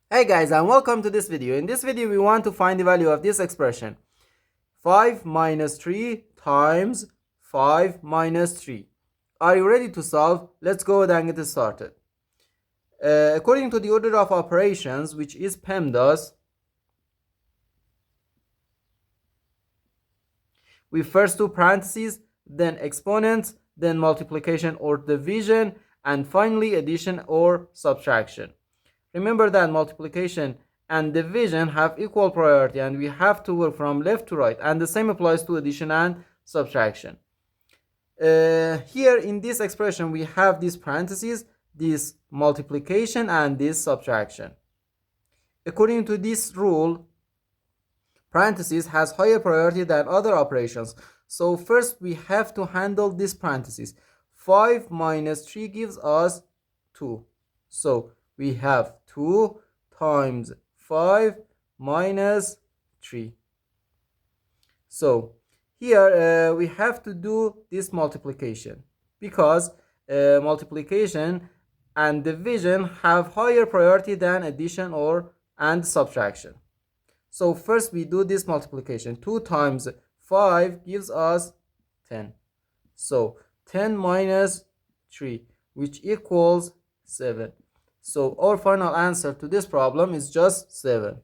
Hey guys, and welcome to this video. In this video we want to find the value of this expression 5 minus 3 times 5 minus 3. Are you ready to solve? Let's go ahead and get started. According to the order of operations, which is PEMDAS, we first do parentheses, then exponents, then multiplication or division, and finally addition or subtraction. Remember that multiplication and division have equal priority and we have to work from left to right, and the same applies to addition and subtraction. Here in this expression we have these parentheses, this multiplication and this subtraction. According to this rule, parentheses has higher priority than other operations. So first we have to handle this parentheses. 5 minus 3 gives us 2. So we have 2 times 5 minus 3. So here we have to do this multiplication because multiplication and division have higher priority than addition and subtraction. So first we do this multiplication. 2 times 5 gives us 10. So 10 minus 3, which equals 7. So our final answer to this problem is just 7.